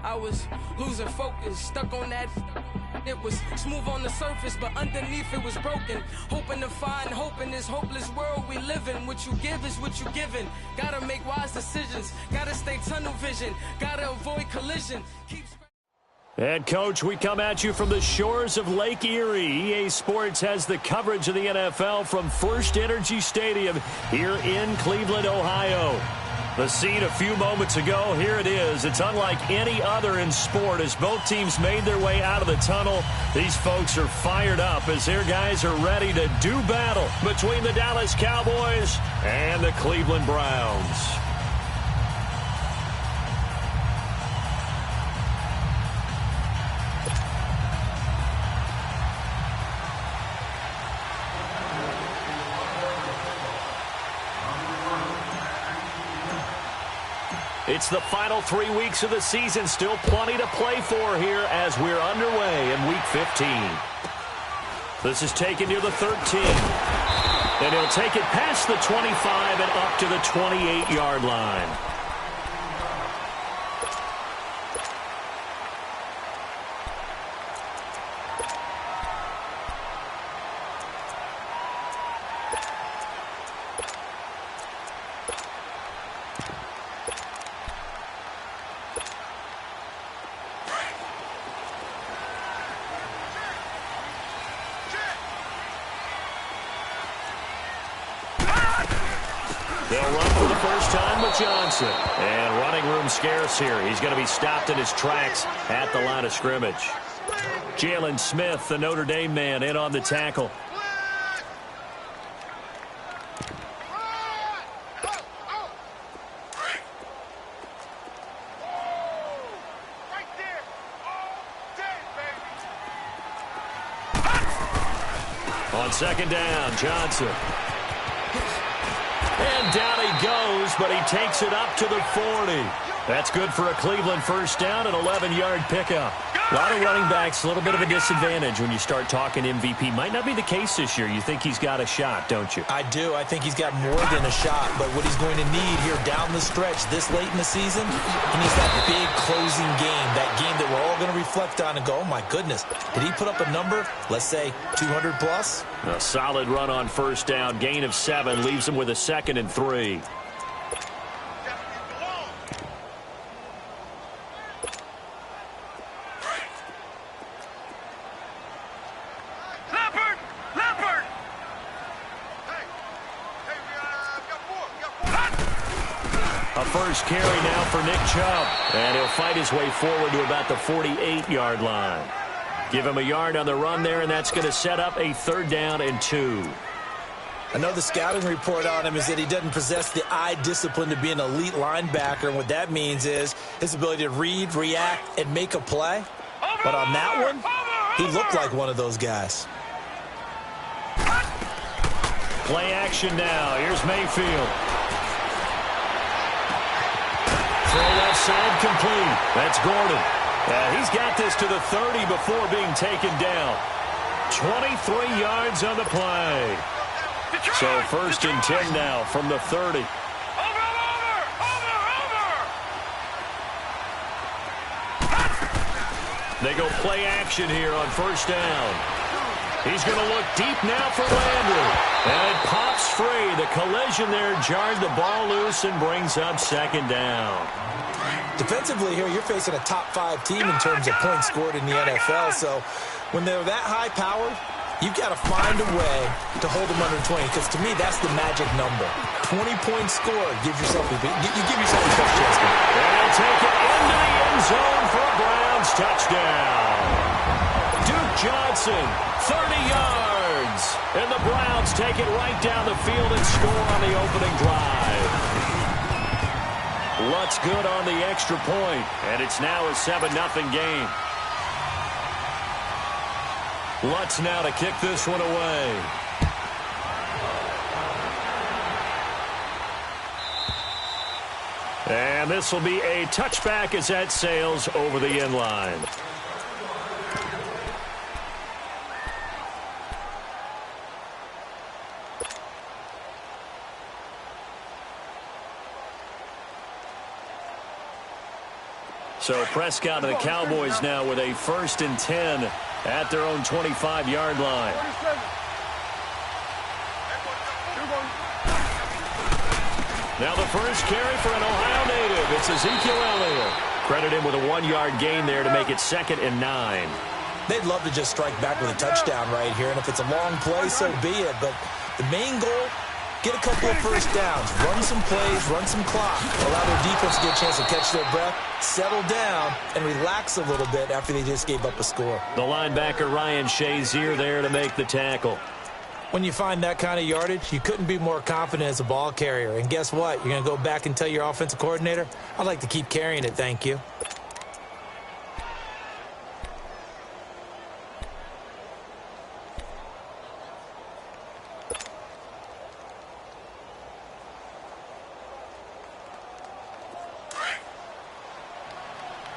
I was losing focus, stuck on that. It was smooth on the surface, but underneath it was broken. Hoping to find hope in this hopeless world we live in. What you give is what you given. Gotta make wise decisions. Gotta stay tunnel vision. Gotta avoid collision. And, Coach, we come at you from the shores of Lake Erie. EA Sports has the coverage of the NFL from First Energy Stadium here in Cleveland, Ohio. The scene a few moments ago, here it is. It's unlike any other in sport as both teams made their way out of the tunnel. These folks are fired up as their guys are ready to do battle between the Dallas Cowboys and the Cleveland Browns. It's the final 3 weeks of the season. Still plenty to play for here as we're underway in Week 15. This is taken near the 13. And he'll take it past the 25 and up to the 28-yard line. They'll run for the first time with Johnson. And running room scarce here. He's going to be stopped in his tracks at the line of scrimmage. Jalen Smith, the Notre Dame man, in on the tackle. On second down, Johnson. And down he goes, but he takes it up to the 40. That's good for a Cleveland first down, an 11-yard pickup. A lot of running backs, a little bit of a disadvantage when you start talking MVP. Might not be the case this year. You think he's got a shot, don't you? I do. I think he's got more than a shot. But what he's going to need here down the stretch this late in the season, he needs that big closing game, that game that we're all going to reflect on and go, oh, my goodness, did he put up a number, let's say 200 plus? A solid run on first down, gain of 7, leaves him with a 2nd and 3. First carry now for Nick Chubb. And he'll fight his way forward to about the 48-yard line. Give him a yard on the run there, and that's going to set up a 3rd down and 2. I know the scouting report on him is that he doesn't possess the eye discipline to be an elite linebacker. And what that means is his ability to read, react, and make a play. But on that one, he looked like one of those guys. Play action now. Here's Mayfield. Left side complete. That's Gordon. He's got this to the 30 before being taken down. 23 yards on the play. So 1st and 10 now from the 30. They go play action here on first down. He's going to look deep now for Landry. And it pops free. The collision there jarred the ball loose and brings up 2nd down. Defensively here, you're facing a top 5 team in terms of points scored in the NFL. So when they're that high powered, you've got to find a way to hold them under 20. Because to me, that's the magic number. 20 points scored. Give yourself a best chance. And they'll take it into the end zone for a Browns touchdown. Duke Johnson, 30 yards. And the Browns take it right down the field and score on the opening drive. Lutz good on the extra point, and it's now a 7-0 game. Lutz now to kick this one away. And this will be a touchback as that sails over the end line. So Prescott and the Cowboys now with a 1st and 10 at their own 25-yard line. Now the first carry for an Ohio native. It's Ezekiel Elliott. Credit him with a 1-yard gain there to make it 2nd and 9. They'd love to just strike back with a touchdown right here, and if it's a long play, so be it. But the main goal, get a couple of first downs, run some plays, run some clock, allow their defense to get a chance to catch their breath, settle down, and relax a little bit after they just gave up a score. The linebacker Ryan Shazier there to make the tackle. When you find that kind of yardage, you couldn't be more confident as a ball carrier. And guess what? You're going to go back and tell your offensive coordinator, I'd like to keep carrying it, thank you.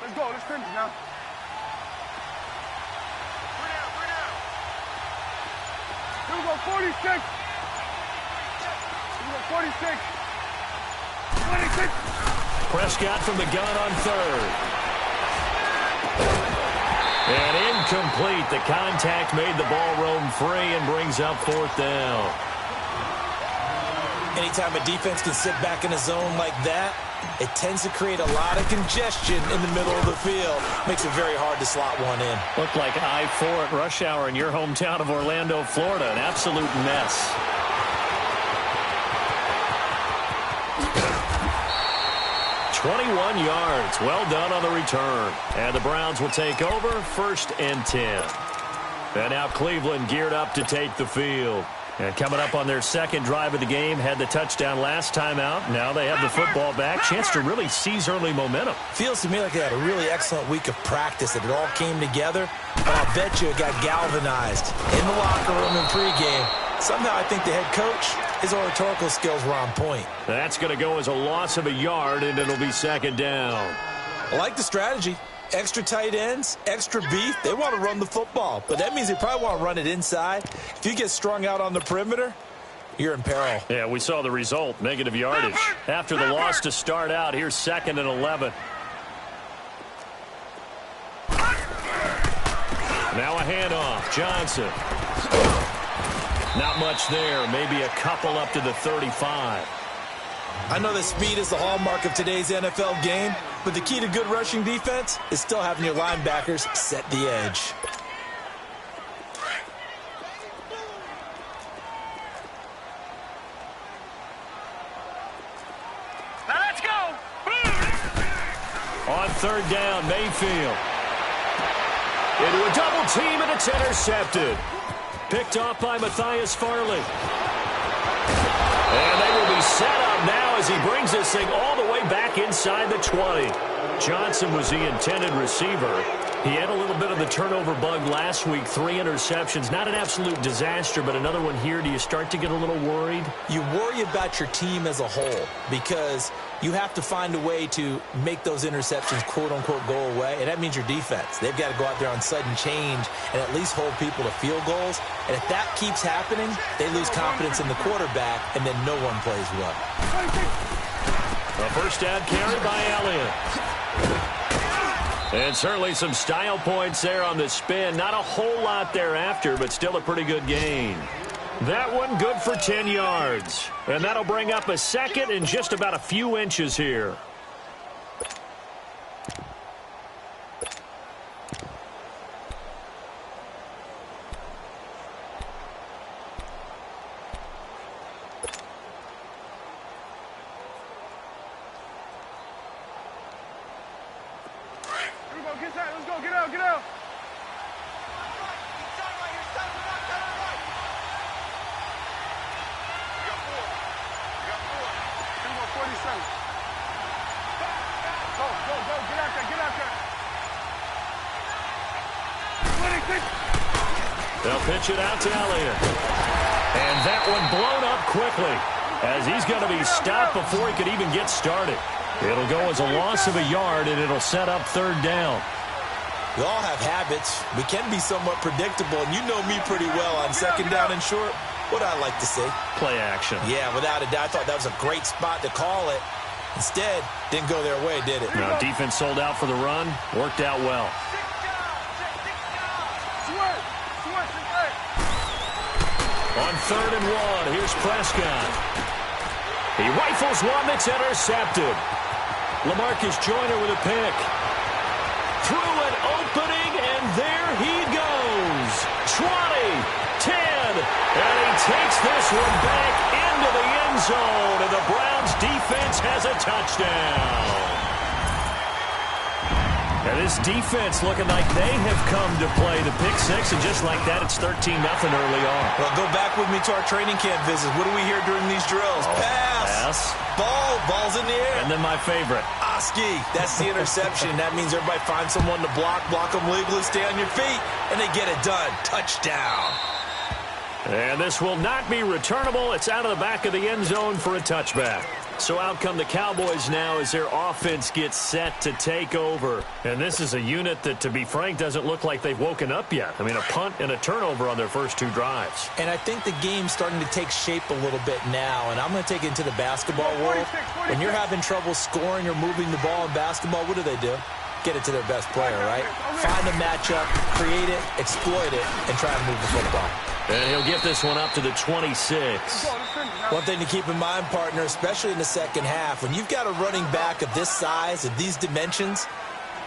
Let's go. Let's finish now. Here we go, 46. Here we go, 46. 26. Prescott from the gun on 3rd. And incomplete. The contact made the ball roam free and brings up 4th down. Anytime a defense can sit back in a zone like that, it tends to create a lot of congestion in the middle of the field. Makes it very hard to slot one in. Looked like I-4 at rush hour in your hometown of Orlando, Florida. An absolute mess. "21 yards. Well done on the return. And the Browns will take over 1st and 10. And now Cleveland geared up to take the field. And coming up on their 2nd drive of the game, had the touchdown last time out. Now they have the football back. Chance to really seize early momentum. Feels to me like they had a really excellent week of practice, that it all came together. But I'll bet you it got galvanized in the locker room in pregame. Somehow I think the head coach, his oratorical skills were on point. That's going to go as a loss of a yard, and it'll be 2nd down. I like the strategy. Extra tight ends, extra beef. They want to run the football, but that means they probably want to run it inside. If you get strung out on the perimeter, you're in peril. Yeah, we saw the result, negative yardage. After the loss to start out, here's 2nd and 11. Now a handoff. Johnson. Not much there. Maybe a couple up to the 35. I know that speed is the hallmark of today's NFL game, but the key to good rushing defense is still having your linebackers set the edge. Now let's go. On 3rd down, Mayfield. Into a double team, and it's intercepted. Picked off by Matthias Farley. And they will be set up now as he brings this thing all the way back inside the 20. Johnson was the intended receiver. He had a little bit of the turnover bug last week, 3 interceptions. Not an absolute disaster, but another one here. Do you start to get a little worried? You worry about your team as a whole because you have to find a way to make those interceptions, quote-unquote, go away, and that means your defense. They've got to go out there on sudden change and at least hold people to field goals. And if that keeps happening, they lose confidence in the quarterback, and then no one plays well. A 1st down carry by Elliott. And certainly some style points there on the spin. Not a whole lot thereafter, but still a pretty good gain. That one good for 10 yards. And that'll bring up a 2nd and just about a few inches here. Let's go, get out, get out. They'll pitch it out to Elliott. And that one blown up quickly as he's going to be stopped before he could even get started. It'll go as a loss of a yard, and it'll set up 3rd down. We all have habits. We can be somewhat predictable, and you know me pretty well on 2nd down and short. What I like to see. Play action. Yeah, without a doubt. I thought that was a great spot to call it. Instead, didn't go their way, did it? Now, defense sold out for the run. Worked out well. On 3rd and 1, here's Prescott. He rifles one that's intercepted. LaMarcus Joyner with a pick. Through an opening, and there he goes. 20, 10, and he takes this one back into the end zone, and the Browns defense has a touchdown. And this defense looking like they have come to play the pick six, and just like that, it's 13-0 early on. Well, go back with me to our training camp visits. What do we hear during these drills? Pass. Ball's in the air. And then my favorite. Oski. That's the interception. That means everybody finds someone to block them legally, stay on your feet, and they get it done. Touchdown. And this will not be returnable. It's out of the back of the end zone for a touchback. So out come the Cowboys now as their offense gets set to take over. And this is a unit that, to be frank, doesn't look like they've woken up yet. I mean, a punt and a turnover on their first 2 drives. And I think the game's starting to take shape a little bit now. And I'm going to take it into the basketball world. When you're having trouble scoring or moving the ball in basketball, what do? Get it to their best player, right? Find a matchup, create it, exploit it, and try to move the football. And he'll get this one up to the 26. One thing to keep in mind, partner, especially in the second half, when you've got a running back of this size, of these dimensions,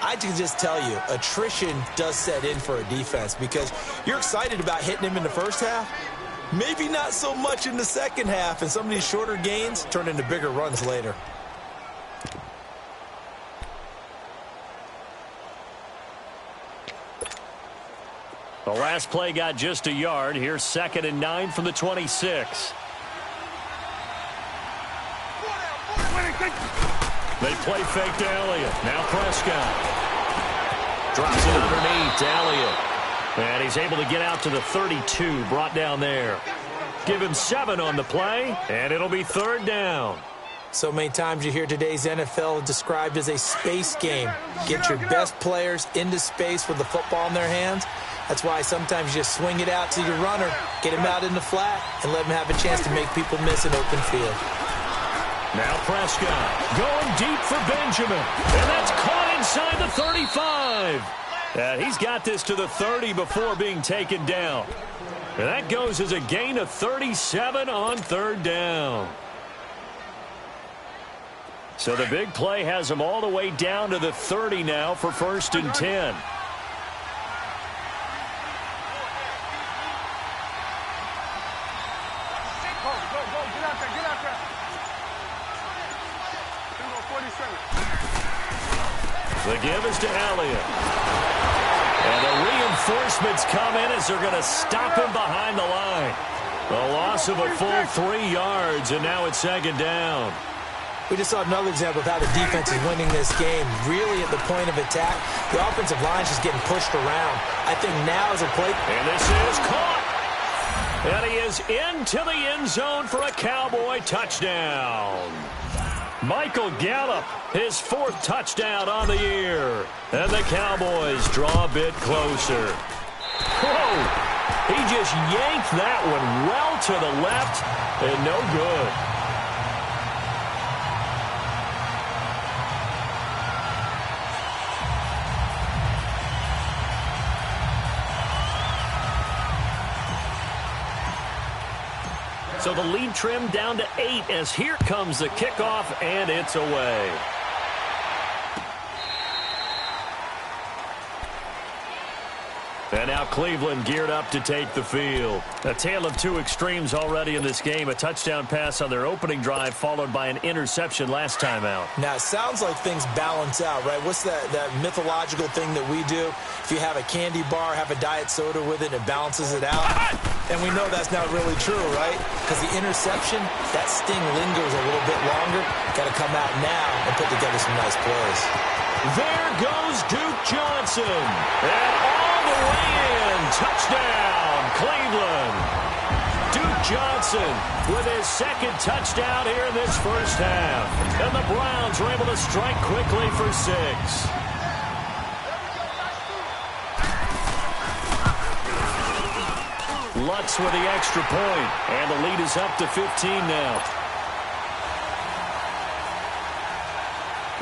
I can just tell you, attrition does set in for a defense because you're excited about hitting him in the first half. Maybe not so much in the second half, and some of these shorter gains turn into bigger runs later. The last play got just a yard. Here's 2nd and 9 from the 26. They play fake to Elliott. Now Prescott. Drops it underneath to Elliott. And he's able to get out to the 32, brought down there. Give him 7 on the play, and it'll be 3rd down. So many times you hear today's NFL described as a space game. Get your best players into space with the football in their hands. That's why sometimes you just swing it out to your runner, get him out in the flat, and let him have a chance to make people miss an open field. Now Prescott going deep for Benjamin. And that's caught inside the 35. And he's got this to the 30 before being taken down. And that goes as a gain of 37 on 3rd down. So the big play has him all the way down to the 30 now for 1st and 10. The give is to Elliott. And the reinforcements come in as they're going to stop him behind the line. A loss of a full 3 yards, and now it's 2nd down. We just saw another example of how the defense is winning this game. Really at the point of attack, the offensive line's just getting pushed around. I think now is a play. And this is caught. And he is into the end zone for a Cowboy touchdown. Michael Gallup, his 4th touchdown on the year. And the Cowboys draw a bit closer. Whoa! He just yanked that one well to the left and no good. So the lead trimmed down to 8 as here comes the kickoff, and it's away. And now Cleveland geared up to take the field. A tale of 2 extremes already in this game. A touchdown pass on their opening drive followed by an interception last time out. Now, it sounds like things balance out, right? What's that mythological thing that we do? If you have a candy bar, have a diet soda with it, it balances it out. And we know that's not really true, right? Because the interception, that sting lingers a little bit longer. Got to come out now and put together some nice plays. There goes Duke Johnson. And all the way in. Touchdown, Cleveland. Duke Johnson with his 2nd touchdown here in this first half. And the Browns were able to strike quickly for 6. Lutz with the extra point. And the lead is up to 15 now.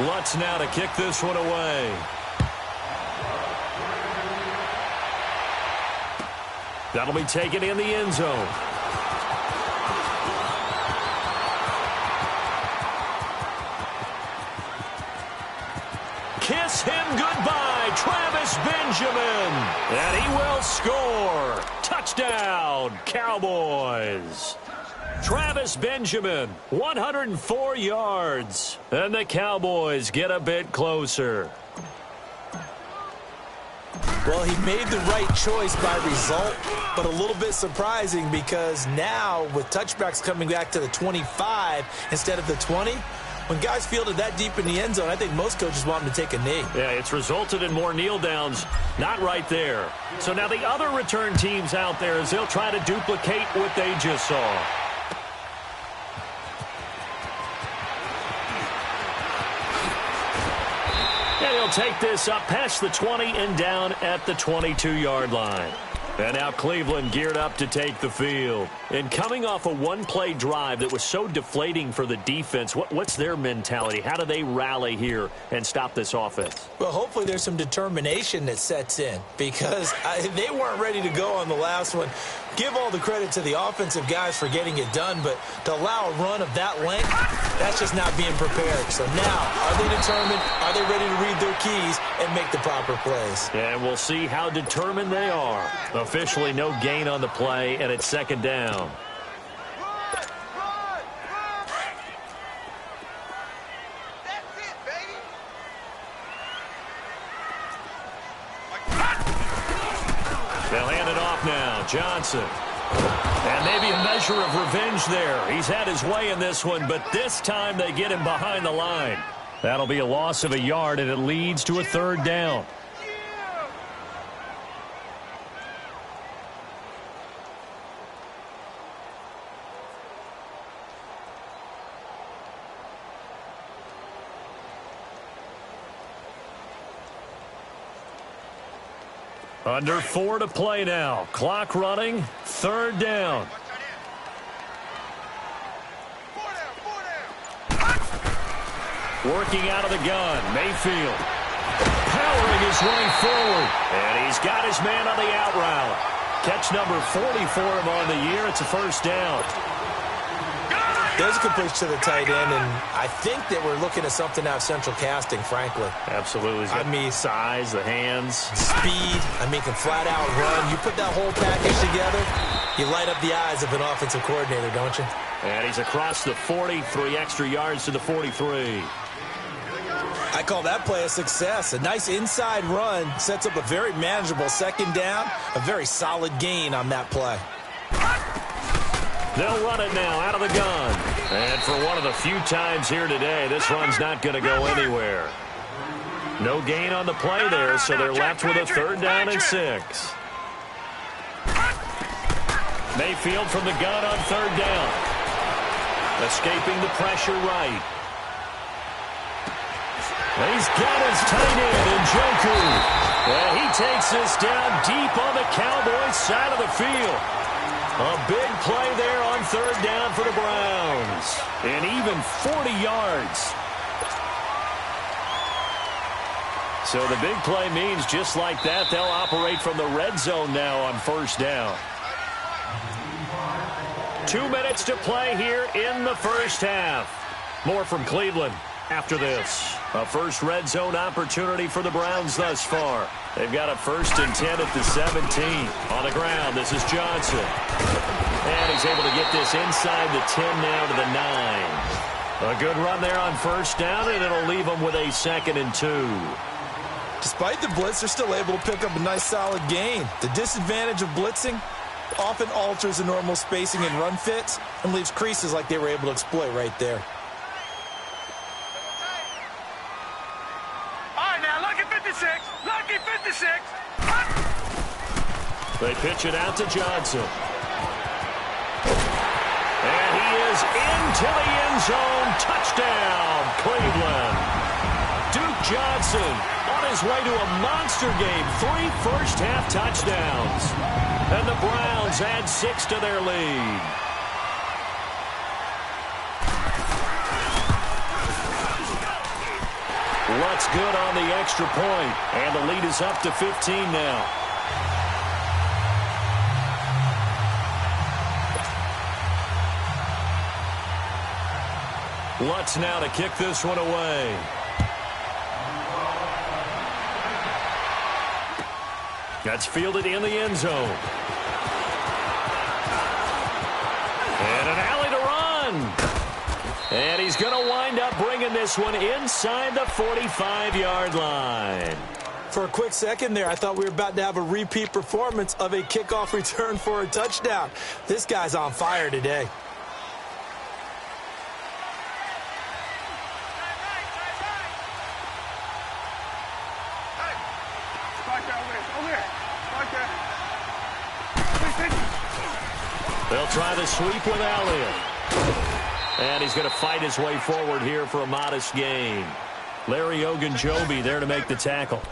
Lutz now to kick this one away. That'll be taken in the end zone. Kiss him goodbye, Travis Benjamin. And he will score. Touchdown, Cowboys. Travis Benjamin, 104 yards. And the Cowboys get a bit closer. Well, he made the right choice by result, but a little bit surprising because now with touchbacks coming back to the 25 instead of the 20, when guys fielded that deep in the end zone, I think most coaches want them to take a knee. Yeah, it's resulted in more kneel downs. Not right there. So now the other return teams out there as they'll try to duplicate what they just saw. And he'll take this up past the 20 and down at the 22-yard line. And now Cleveland geared up to take the field. And coming off a one-play drive that was so deflating for the defense, what's their mentality? How do they rally here and stop this offense? Well, hopefully there's some determination that sets in because they weren't ready to go on the last one. Give all the credit to the offensive guys for getting it done, but to allow a run of that length, that's just not being prepared. So now, are they determined? Are they ready to read their keys and make the proper plays? And we'll see how determined they are. Officially no gain on the play, and it's second down. They'll hand it off now. Johnson. And maybe a measure of revenge there. He's had his way in this one, but this time they get him behind the line. That'll be a loss of a yard, and it leads to a third down. Under 4 to play now. Clock running. Third down. Working out of the gun. Mayfield. Powering his way forward. And he's got his man on the out route. Catch number 40 for him on the year. It's a first down. There's a completion to the tight end, and I think that we're looking at something out of central casting, frankly. Absolutely. I mean, size, the hands. Speed. I mean, can flat out run. You put that whole package together, you light up the eyes of an offensive coordinator, don't you? And he's across the 40, 3 extra yards to the 43. I call that play a success. A nice inside run sets up a very manageable second down, a very solid gain on that play. They'll run it now out of the gun. And for one of the few times here today, this run's not going to go anywhere. No gain on the play there, so they're left with a third down and 6. Mayfield from the gun on third down. Escaping the pressure right. He's got his tight end, Njoku. And he takes this down deep on the Cowboys side of the field. A big play there on third down for the Browns. And even 40 yards. So the big play means just like that, they'll operate from the red zone now on first down. 2 minutes to play here in the first half. More from Cleveland after this. A first red zone opportunity for the Browns thus far. They've got a 1st and 10 at the 17. On the ground, this is Johnson. And he's able to get this inside the 10 now to the 9. A good run there on first down, and it'll leave them with a 2nd and 2. Despite the blitz, they're still able to pick up a nice solid gain. The disadvantage of blitzing often alters the normal spacing and run fits and leaves creases like they were able to exploit right there. Lucky 56. They pitch it out to Johnson. And he is into the end zone. Touchdown, Cleveland. Duke Johnson on his way to a monster game. 3 first-half touchdowns. And the Browns add 6 to their lead. Lutt's good on the extra point, and the lead is up to 15 now. Lutz now to kick this one away. That's fielded in the end zone. And an alley to run. And he's going to wind up bringing this one inside the 45-yard line. For a quick second there, I thought we were about to have a repeat performance of a kickoff return for a touchdown. This guy's on fire today. They'll try the sweep with Elliott. And he's going to fight his way forward here for a modest gain. Larry Ogunjobi there to make the tackle.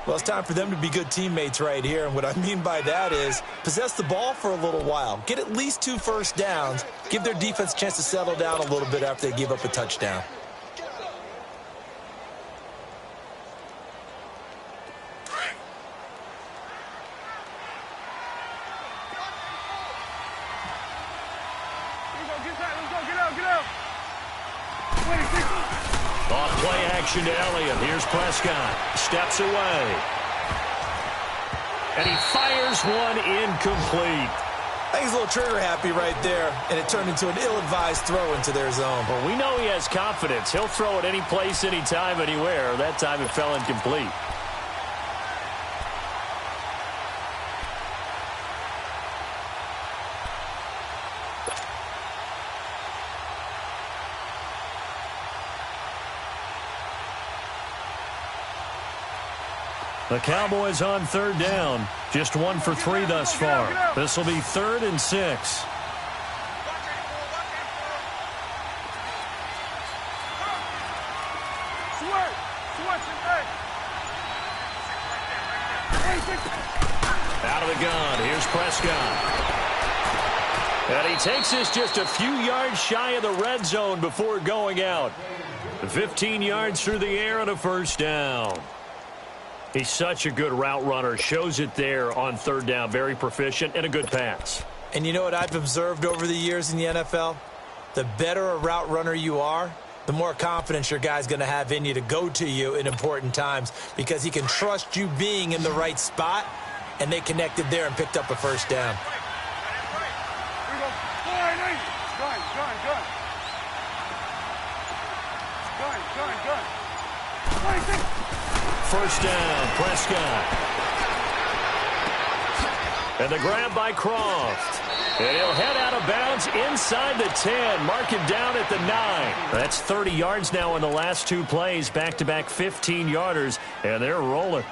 Well, it's time for them to be good teammates right here. And what I mean by that is possess the ball for a little while. Get at least 2 first downs. Give their defense a chance to settle down a little bit after they give up a touchdown. Off play action to Elliott. Here's Prescott. Steps away. And he fires one incomplete. I think he's a little trigger happy right there, and it turned into an ill-advised throw into their zone. Well, we know he has confidence. He'll throw it any place, anytime, anywhere. That time it fell incomplete. The Cowboys on third down. Just 1 for 3 thus far. This will be 3rd and 6. Out of the gun. Here's Prescott. And he takes this just a few yards shy of the red zone before going out. 15 yards through the air and a first down. He's such a good route runner. Shows it there on third down. Very proficient and a good pass. And you know what I've observed over the years in the NFL? The better a route runner you are, the more confidence your guy's going to have in you to go to you in important times because he can trust you being in the right spot, and they connected there and picked up a first down. First down, Prescott. And the grab by Croft. And he'll head out of bounds inside the 10. Mark him down at the 9. That's 30 yards now in the last 2 plays. Back-to-back 15-yarders. And they're rolling.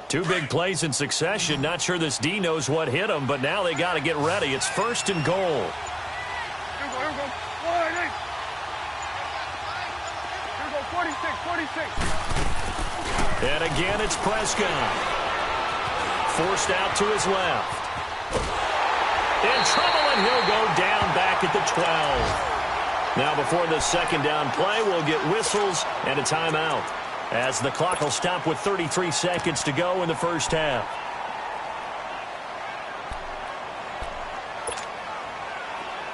Two big plays in succession. Not sure this D knows what hit him, but now they got to get ready. It's 1st and goal. Here we go. 46. And again, it's Prescott. Forced out to his left. In trouble, and he'll go down back at the 12. Now, before the second down play, we'll get whistles and a timeout, as the clock will stop with 33 seconds to go in the first half.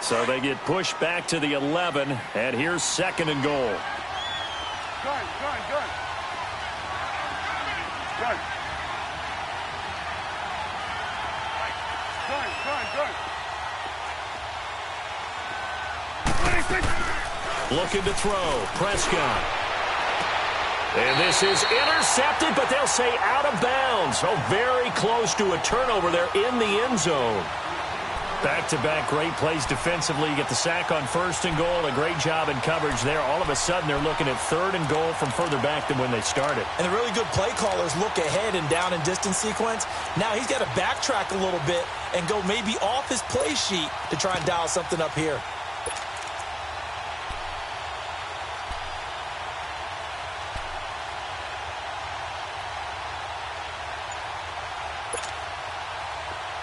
So they get pushed back to the 11, and here's 2nd and goal. Gun. Looking to throw, Prescott. And this is intercepted, but they'll say out of bounds. So very close to a turnover there in the end zone. Back-to-back great plays defensively. You get the sack on 1st and goal. A great job in coverage there. All of a sudden, they're looking at 3rd and goal from further back than when they started. And the really good play callers look ahead and down and distance sequence. Now he's got to backtrack a little bit and go maybe off his play sheet to try and dial something up here.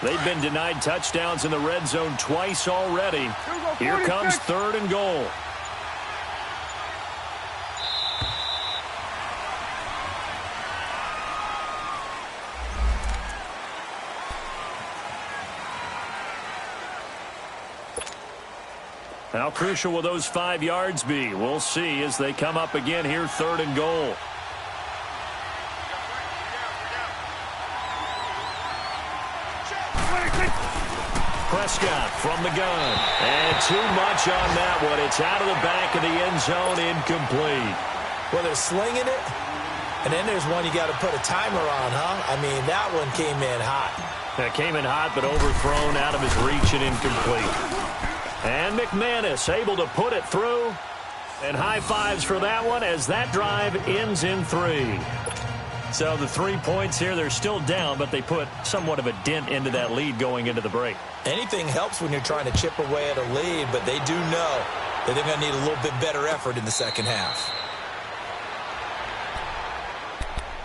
They've been denied touchdowns in the red zone twice already. Here comes 3rd and goal. How crucial will those 5 yards be? We'll see as they come up again here, 3rd and goal. Prescott from the gun. And too much on that one. It's out of the back of the end zone, incomplete. Well, they're slinging it, and then there's one you got to put a timer on, huh? I mean, that one came in hot. That came in hot, but overthrown, out of his reach and incomplete. And McManus able to put it through. And high fives for that one as that drive ends in 3. So the 3 points here, they're still down, but they put somewhat of a dent into that lead going into the break. Anything helps when you're trying to chip away at a lead, but they do know that they're going to need a little bit better effort in the second half.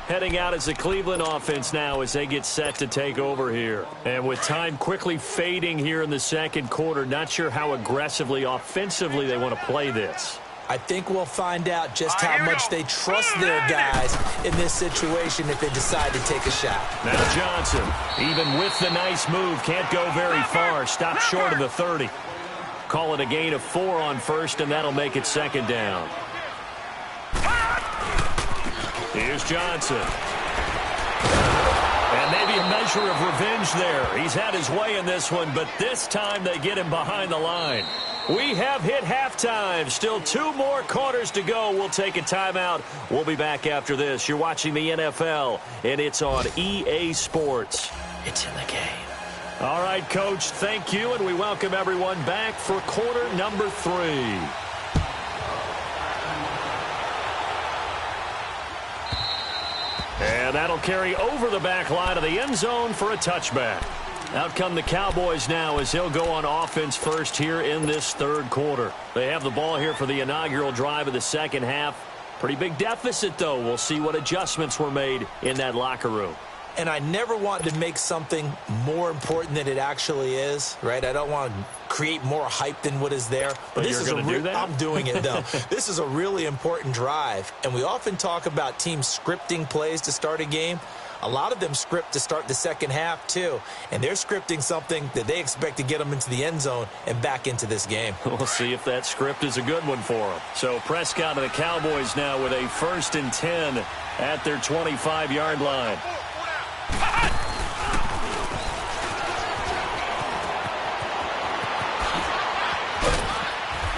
Heading out as the Cleveland offense now as they get set to take over here. And with time quickly fading here in the second quarter, not sure how aggressively, offensively they want to play this. I think we'll find out just how much they trust their guys in this situation if they decide to take a shot. Now Johnson, even with the nice move, can't go very far. Stop short of the 30. Call it a gain of 4 on first, and that'll make it 2nd down. Here's Johnson. And maybe a measure of revenge there. He's had his way in this one, but this time they get him behind the line. We have hit halftime. Still 2 more quarters to go. We'll take a timeout. We'll be back after this. You're watching the NFL, and it's on EA Sports. It's in the game. All right, Coach, thank you, and we welcome everyone back for quarter number 3. And that'll carry over the back line of the end zone for a touchback. Out come the Cowboys now as he'll go on offense first here in this 3rd quarter. They have the ball here for the inaugural drive of the second half. Pretty big deficit, though. We'll see what adjustments were made in that locker room. And I never want to make something more important than it actually is, right? I don't want to create more hype than what is there. But this you're going to do that? I'm doing it, though. This is a really important drive. And we often talk about teams scripting plays to start a game. A lot of them script to start the second half, too. And they're scripting something that they expect to get them into the end zone and back into this game. We'll see if that script is a good one for them. So Prescott and the Cowboys now with a 1st and 10 at their 25-yard line.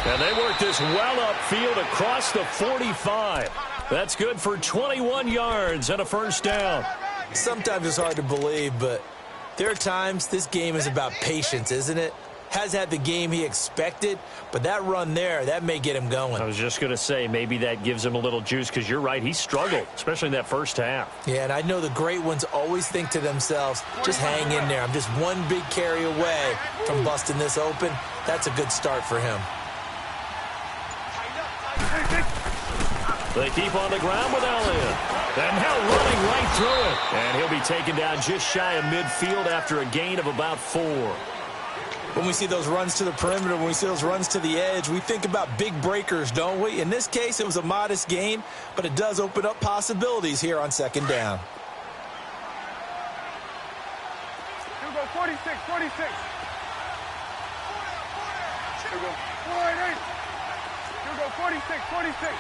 And they work this well upfield across the 45. That's good for 21 yards and a 1st down. Sometimes it's hard to believe, but there are times this game is about patience, isn't it? Has had the game he expected, but that run there, that may get him going. I was just going to say, maybe that gives him a little juice because you're right, he struggled, especially in that first half. Yeah, and I know the great ones always think to themselves, just hang in there. I'm just one big carry away from busting this open. That's a good start for him. They keep on the ground with Elliott. And now running right through it. And he'll be taken down just shy of midfield after a gain of about 4. When we see those runs to the perimeter, when we see those runs to the edge, we think about big breakers, don't we? In this case, it was a modest gain, but it does open up possibilities here on 2nd down. Here we go, 46, 46. Here we go, 48. Here we go, 46, 46.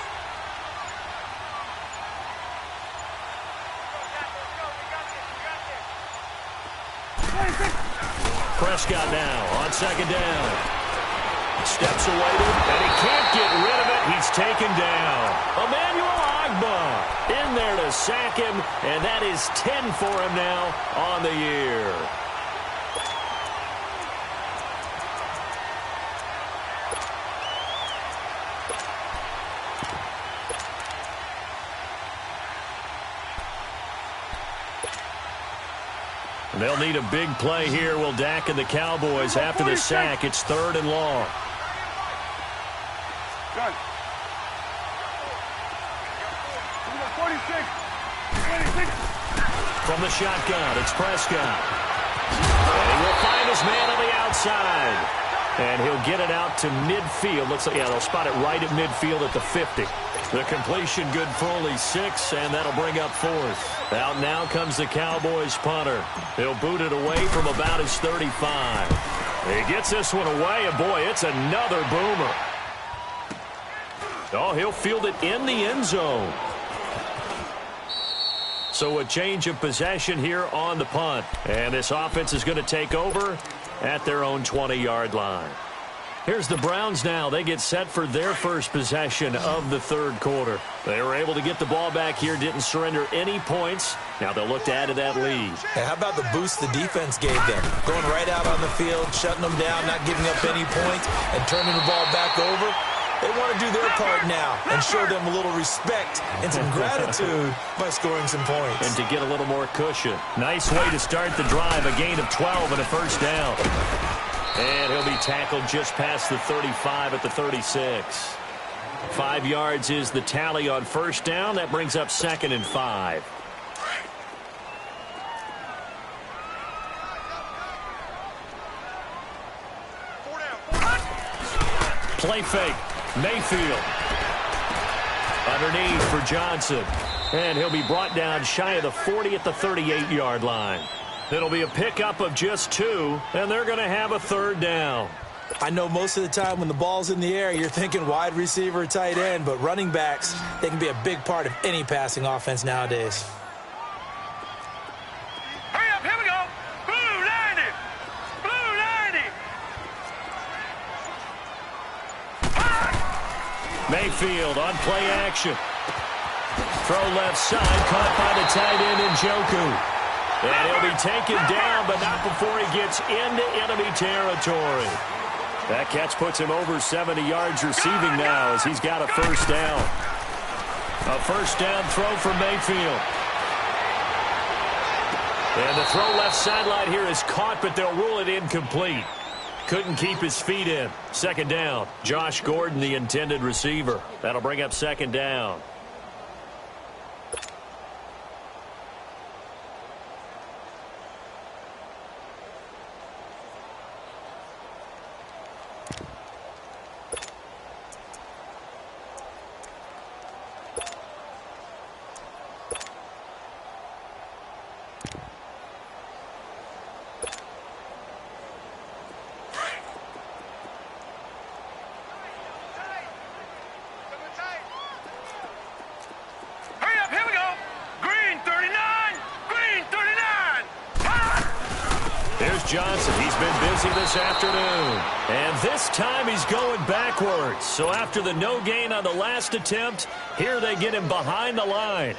Prescott now on 2nd down. Steps awaited, and he can't get rid of it. He's taken down. Emmanuel Ogbah in there to sack him, and that is 10 for him now on the year. They'll need a big play here. Will Dak and the Cowboys after the sack. It's 3rd and long. Done. 46. From the shotgun, it's Prescott. And he find his man on the outside. And he'll get it out to midfield. Looks like, yeah, they'll spot it right at midfield at the 50. The completion good for only 6, and that'll bring up 4th. Out now comes the Cowboys punter. He'll boot it away from about his 35. He gets this one away, and boy, it's another boomer. Oh, he'll field it in the end zone. So a change of possession here on the punt. And this offense is going to take over at their own 20-yard line. Here's the Browns now. They get set for their first possession of the third quarter. They were able to get the ball back here, didn't surrender any points. Now they'll look to add to that lead. Hey, how about the boost the defense gave them? Going right out on the field, shutting them down, not giving up any points, and turning the ball back over. They want to do their part now and show them a little respect and some gratitude by scoring some points. And to get a little more cushion. Nice way to start the drive. A gain of 12 and a first down. And he'll be tackled just past the 35 at the 36. 5 yards is the tally on first down. That brings up 2nd and 5. Play fake. Mayfield. Underneath for Johnson. And he'll be brought down shy of the 40 at the 38-yard line. It'll be a pickup of just 2, and they're going to have a third down. I know most of the time when the ball's in the air, you're thinking wide receiver, tight end, but running backs, they can be a big part of any passing offense nowadays. Hurry up, here we go. Blue 90. Blue 90. Mayfield on play action. Throw left side, caught by the tight end Njoku. And he'll be taken down, but not before he gets into enemy territory. That catch puts him over 70 yards receiving now as he's got a first down. A first down throw for Mayfield. And the throw left sideline here is caught, but they'll rule it incomplete. Couldn't keep his feet in. Second down. Josh Gordon, the intended receiver. That'll bring up second down. Johnson, he's been busy this afternoon. And this time he's going backwards. So after the no gain on the last attempt, here they get him behind the line.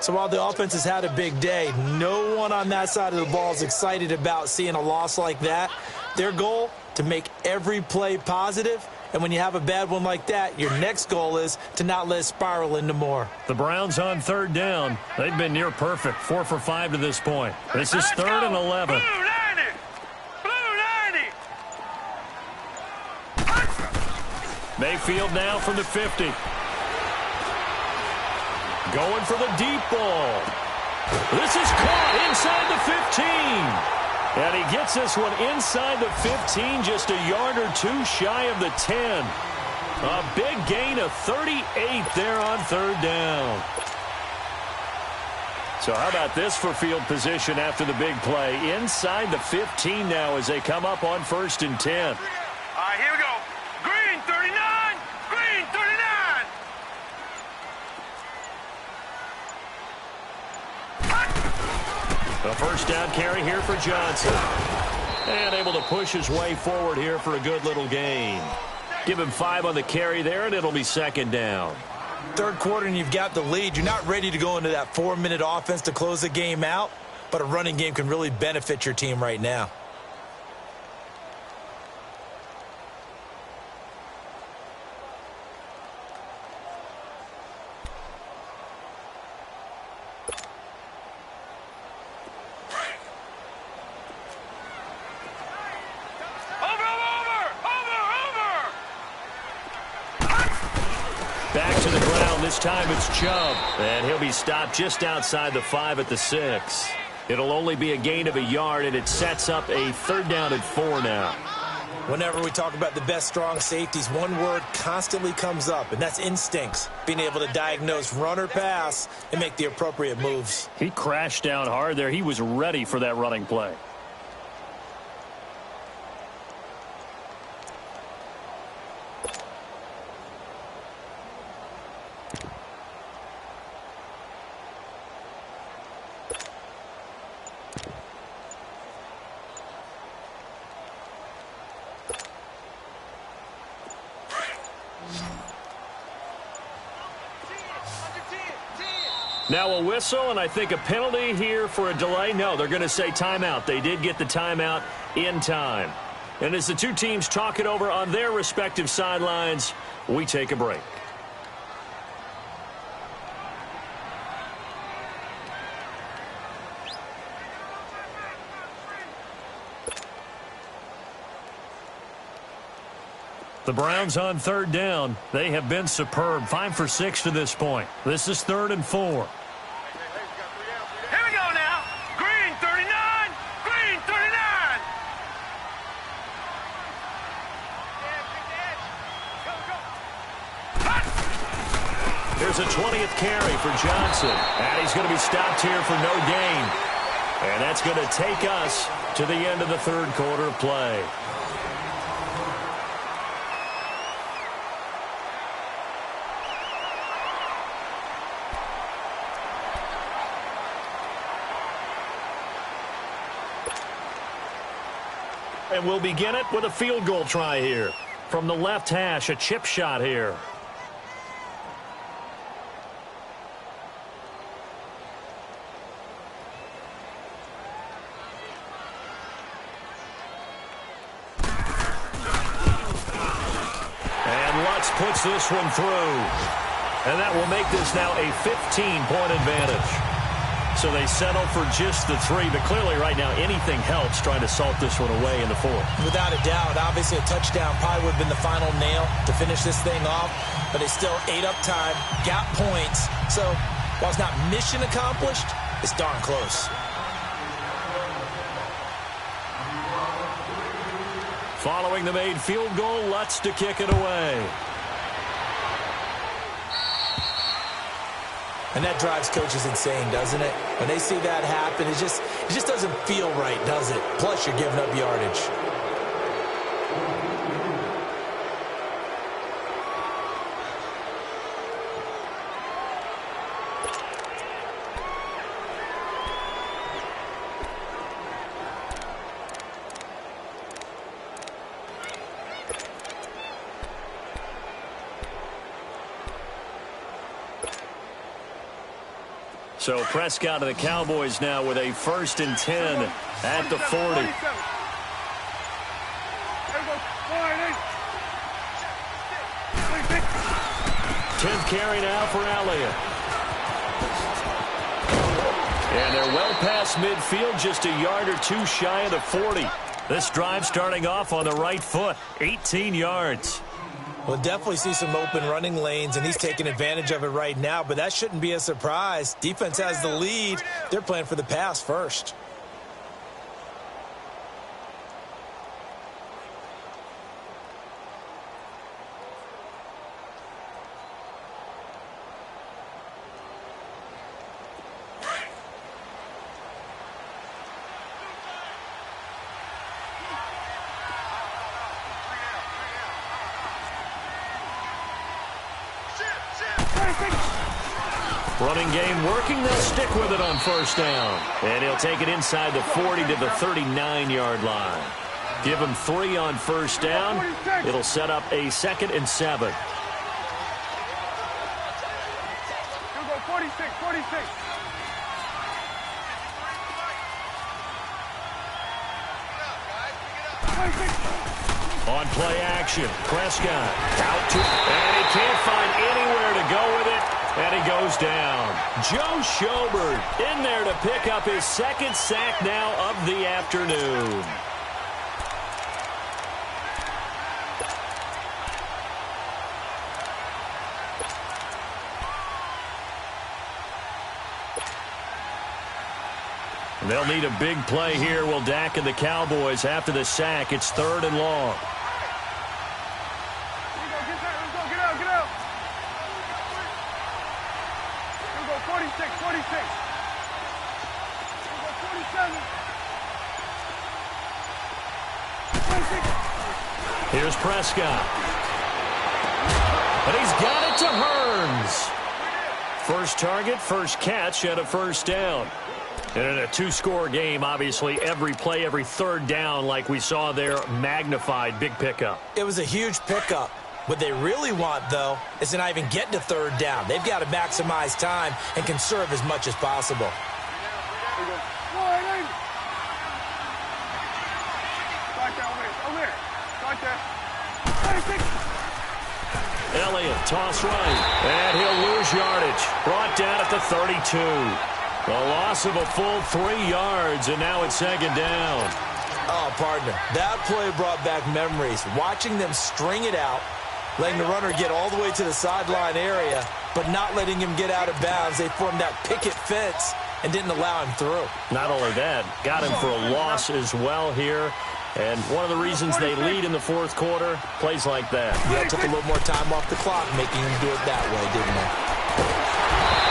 So while the offense has had a big day, no one on that side of the ball is excited about seeing a loss like that. Their goal, to make every play positive. And when you have a bad one like that, your next goal is to not let it spiral into more. The Browns on third down. They've been near perfect, 4 for 5 to this point. This is 3rd and 11. Mayfield now from the 50. Going for the deep ball. This is caught inside the 15. And he gets this one inside the 15, just a yard or 2 shy of the 10. A big gain of 38 there on third down. So how about this for field position after the big play? Inside the 15 now as they come up on 1st and 10. All right, here we go. Green 39. Green 39. A first down carry here for Johnson. And able to push his way forward here for a good little gain. Give him 5 on the carry there, and it'll be second down. Third quarter, and you've got the lead. You're not ready to go into that 4-minute offense to close the game out, but a running game can really benefit your team right now. This time it's Chubb, and he'll be stopped just outside the 5 at the 6. It'll only be a gain of a yard, and it sets up a 3rd down and 4 now. Whenever we talk about the best strong safeties, one word constantly comes up, and that's instincts. Being able to diagnose run or pass and make the appropriate moves. He crashed down hard there. He was ready for that running play. Now a whistle, and I think a penalty here for a delay. No, they're going to say timeout. They did get the timeout in time. And as the two teams talk it over on their respective sidelines, we take a break. The Browns on 3rd down. They have been superb. 5 for 6 to this point. This is 3rd and 4. Here we go now. Green 39. Green 39. There's a 20th carry for Johnson. And he's going to be stopped here for no gain. And that's going to take us to the end of the 3rd quarter of play. And we'll begin it with a field goal try here. From the left hash, a chip shot here. And Lutz puts this one through. And that will make this now a 15-point advantage. So they settle for just the 3, but clearly right now anything helps trying to salt this one away in the 4th. Without a doubt, obviously a touchdown probably would have been the final nail to finish this thing off, but they still ate up time, got points. So while it's not mission accomplished, it's darn close. Following the made field goal, Lutz to kick it away. And that drives coaches insane, doesn't it? When they see that happen, it just doesn't feel right, does it? Plus, you're giving up yardage. So Prescott and the Cowboys now with a 1st and 10 at the 40. 10th carry now for Elliott. And they're well past midfield, just a yard or 2 shy of the 40. This drive starting off on the right foot, 18 yards. We'll definitely see some open running lanes, and he's taking advantage of it right now, but that shouldn't be a surprise. Defense has the lead. They're playing for the pass first. Running game working. They'll stick with it on 1st down. And he'll take it inside the 40 to the 39-yard line. Give him 3 on 1st down. It'll set up a 2nd and 7. Here we go, 46, 46. On play action, Prescott out to, and he can't find anywhere to go with it, and he goes down. Joe Schobert in there to pick up his 2nd sack now of the afternoon. They'll need a big play here. Will Dak and the Cowboys after the sack. It's 3rd and long. Get out. Here we go, 46. Here we go, 47. 26. Here's Prescott. And he's got it to Hearns. First target, first catch, and a first down. And in a 2-score game, obviously, every play, every 3rd down, like we saw there, magnified, big pickup. It was a huge pickup. What they really want, though, is to not even get to 3rd down. They've got to maximize time and conserve as much as possible. Here we go. 180. Start there, over there. Start there. 26. Elliott, toss right, and he'll lose yardage. Brought down at the 32. A loss of a full 3 yards, and now it's 2nd down. Oh, partner, that play brought back memories. Watching them string it out, letting the runner get all the way to the sideline area, but not letting him get out of bounds. They formed that picket fence and didn't allow him through. Not only that, got him for a loss as well here. And one of the reasons they lead in the 4th quarter, plays like that. Yeah, took a little more time off the clock, making him do it that way, didn't they?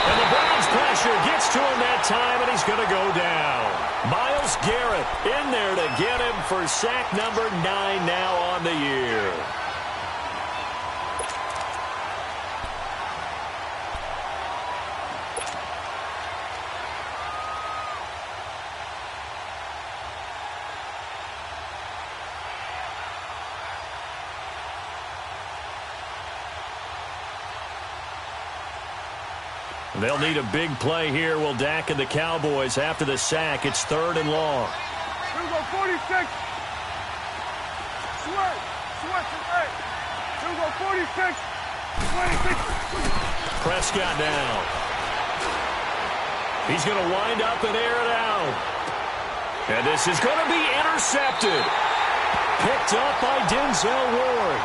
And the Browns pressure gets to him that time, and he's going to go down. Myles Garrett in there to get him for sack number 9 now on the year. They'll need a big play here. Will Dak and the Cowboys after the sack. It's 3rd and long. Here we go, 46. Sweat to right. Here we go, 46. 26. Prescott down. He's going to wind up and air it out. And this is going to be intercepted. Picked up by Denzel Ward.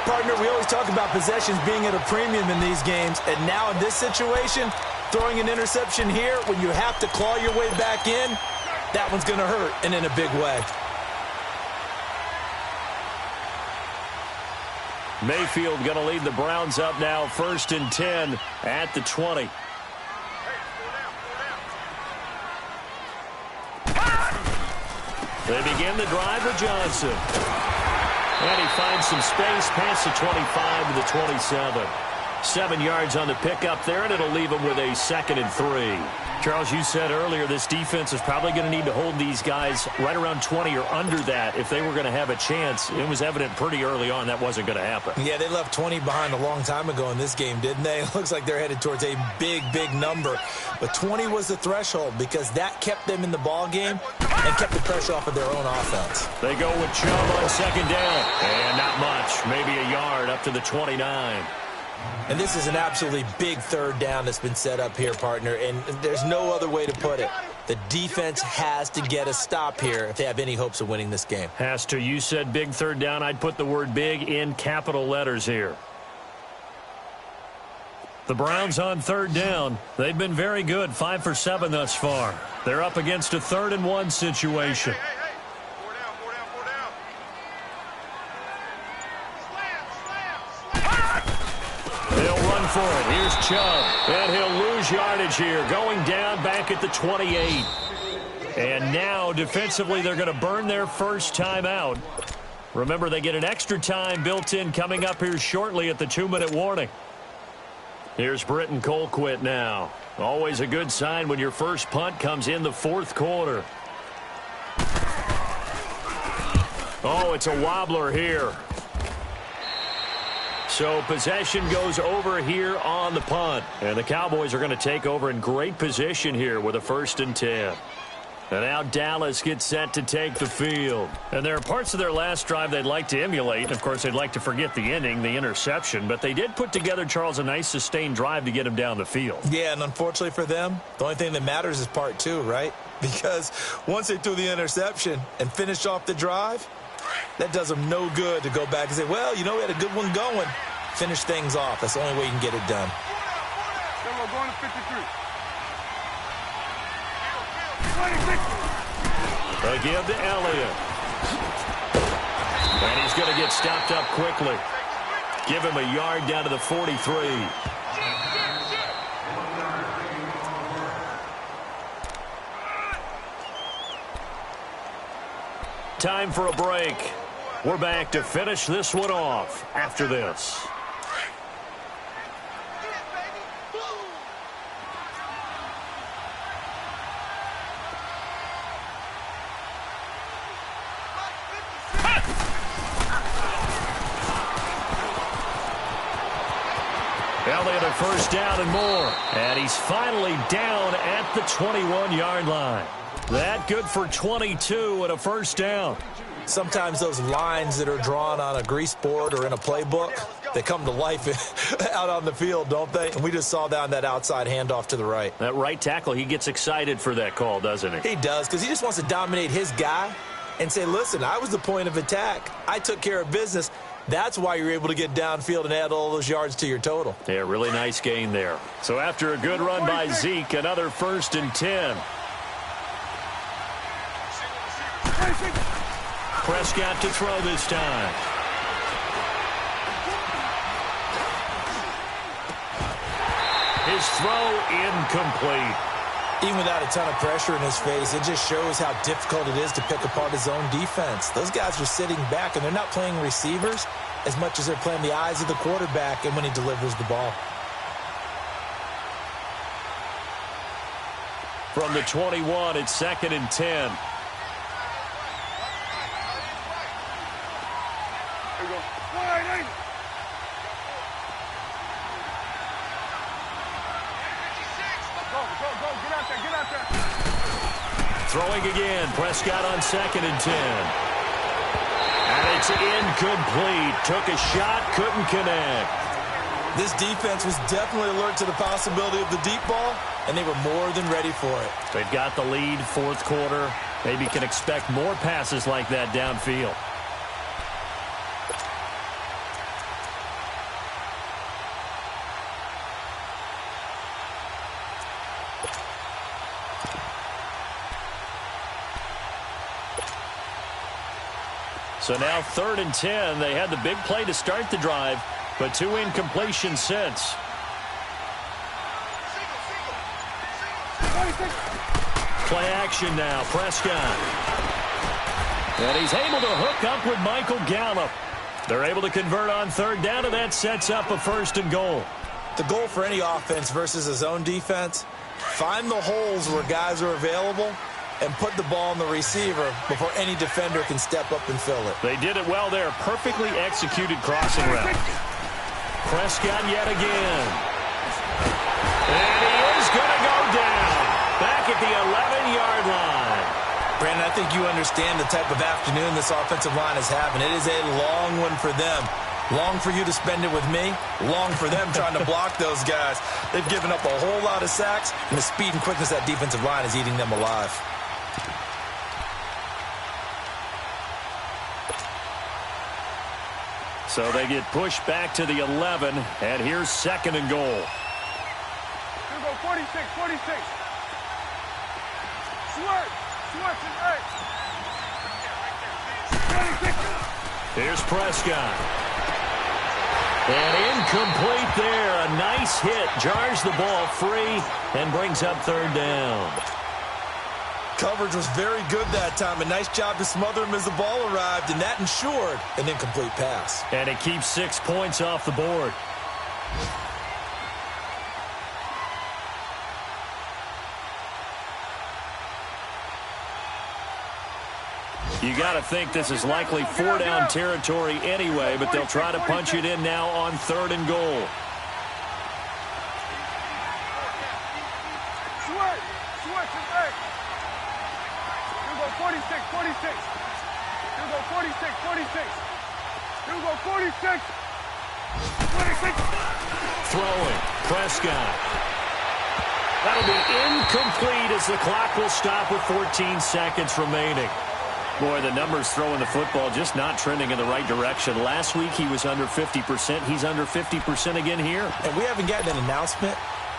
Partner, we always talk about possessions being at a premium in these games, and now in this situation, throwing an interception here when you have to claw your way back in, that one's going to hurt, and in a big way. Mayfield going to lead the Browns up now, 1st and 10 at the 20. They begin the drive with Johnson. And he finds some space past the 25 to the 27. 7 yards on the pickup there, and it'll leave him with a 2nd and 3. Charles, you said earlier this defense is probably going to need to hold these guys right around 20 or under that if they were going to have a chance. It was evident pretty early on that wasn't going to happen. Yeah, they left 20 behind a long time ago in this game, didn't they? It looks like they're headed towards a big, big number. But 20 was the threshold because that kept them in the ball game and kept the pressure off of their own offense. They go with Chubb on 2nd down. And not much, maybe a yard up to the 29. And this is an absolutely big 3rd down that's been set up here, partner, and there's no other way to put it. The defense has to get a stop here if they have any hopes of winning this game. Has to. You said big 3rd down. I'd put the word big in capital letters here. The Browns on 3rd down. They've been very good, 5 for 7 thus far. They're up against a 3rd and 1 situation. For it. Here's Chubb, and he'll lose yardage here, going down back at the 28. And now, defensively, they're going to burn their first time out. Remember, they get an extra time built in coming up here shortly at the 2-minute warning. Here's Britton Colquitt now. Always a good sign when your first punt comes in the 4th quarter. Oh, it's a wobbler here. So possession goes over here on the punt. And the Cowboys are going to take over in great position here with a 1st and 10. And now Dallas gets set to take the field. And there are parts of their last drive they'd like to emulate. And, of course, they'd like to forget the ending, the interception. But they did put together, Charles, a nice sustained drive to get him down the field. Yeah, and unfortunately for them, the only thing that matters is part 2, right? Because once they threw the interception and finished off the drive, that does them no good to go back and say, well, you know, we had a good one going. Finish things off. That's the only way you can get it done. Then we're going to 53. They give to Elliott. And he's going to get stopped up quickly. Give him a yard down to the 43. Time for a break. We're back to finish this one off after this. Elliott a first down and more. And he's finally down at the 21-yard line. That good for 22 and a first down. Sometimes those lines that are drawn on a grease board or in a playbook, they come to life out on the field, don't they? And we just saw down that outside handoff to the right. That right tackle, he gets excited for that call, doesn't he? He does, because he just wants to dominate his guy and say, listen, I was the point of attack. I took care of business. That's why you're able to get downfield and add all those yards to your total. Yeah, really nice gain there. So after a good run by Zeke, another 1st and 10. Prescott to throw this time. His throw incomplete. Even without a ton of pressure in his face, it just shows how difficult it is to pick apart his own defense. Those guys are sitting back, and they're not playing receivers as much as they're playing the eyes of the quarterback and when he delivers the ball. From the 21, it's 2nd and 10. Throwing again. Prescott on 2nd and 10. And it's incomplete. Took a shot, couldn't connect. This defense was definitely alert to the possibility of the deep ball, and they were more than ready for it. They've got the lead, 4th quarter. Maybe can expect more passes like that downfield. So now 3rd and 10. They had the big play to start the drive, but 2 incompletions since. Play action now. Prescott. And he's able to hook up with Michael Gallup. They're able to convert on 3rd down, and that sets up a 1st and goal. The goal for any offense versus a zone defense, find the holes where guys are available and put the ball on the receiver before any defender can step up and fill it. They did it well there. Perfectly executed crossing route. Prescott yet again. And he is going to go down. Back at the 11-yard line. Brandon, I think you understand the type of afternoon this offensive line is having. It is a long one for them. Long for you to spend it with me. Long for them trying to block those guys. They've given up a whole lot of sacks, and the speed and quickness of that defensive line is eating them alive. So they get pushed back to the 11, and here's 2nd and goal. Here go 46, 46. Switch is 8. Here's Prescott. And incomplete there. A nice hit. Jars the ball free and brings up 3rd down. Coverage was very good that time. A nice job to smother him as the ball arrived, and that ensured an incomplete pass. And it keeps 6 points off the board. You got to think this is likely 4-down territory anyway, but they'll try to punch it in now on 3rd and goal. Switch is 8. Here go 46, 46. Here go 46, 46. Here go 46. 26. Throwing. Prescott. That'll be incomplete as the clock will stop with 14 seconds remaining. Boy, the numbers throwing the football just not trending in the right direction. Last week he was under 50%. He's under 50% again here. And we haven't gotten an announcement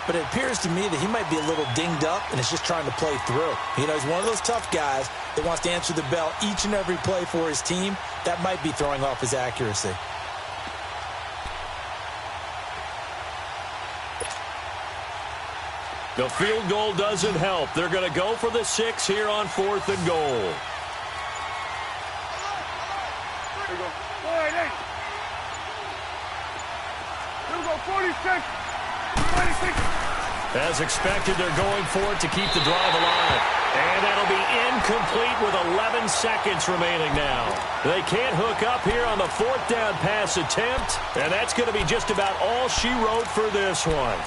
but it appears to me that he might be a little dinged up and is just trying to play through. You know, he's one of those tough guys that wants to answer the bell each and every play for his team. That might be throwing off his accuracy. The field goal doesn't help. They're going to go for the 6 here on 4th and goal. Here we go. 4-8. Here we go. 46. 26. As expected, they're going for it to keep the drive alive. And that'll be incomplete with 11 seconds remaining now. They can't hook up here on the 4th down pass attempt. And that's going to be just about all she wrote for this one.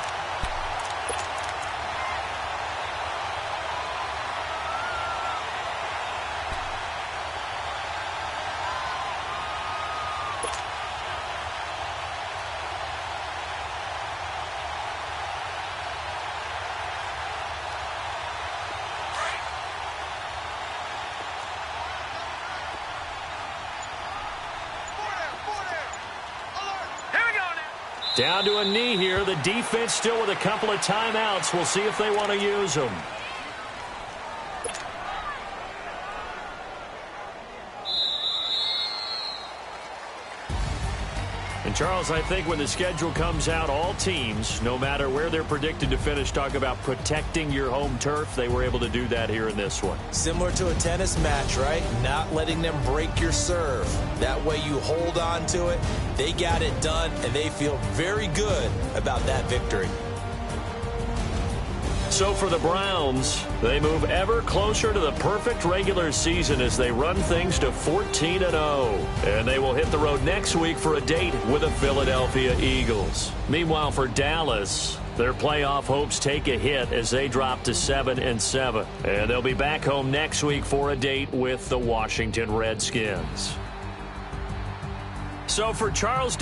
Down to a knee here. The defense still with a couple of timeouts. We'll see if they want to use them. And, Charles, I think when the schedule comes out, all teams, no matter where they're predicted to finish, talk about protecting your home turf. They were able to do that here in this one. Similar to a tennis match, right? Not letting them break your serve. That way you hold on to it. They got it done, and they feel very good about that victory. So for the Browns, they move ever closer to the perfect regular season as they run things to 14-0. And they will hit the road next week for a date with the Philadelphia Eagles. Meanwhile, for Dallas, their playoff hopes take a hit as they drop to 7-7. And they'll be back home next week for a date with the Washington Redskins. So for Charles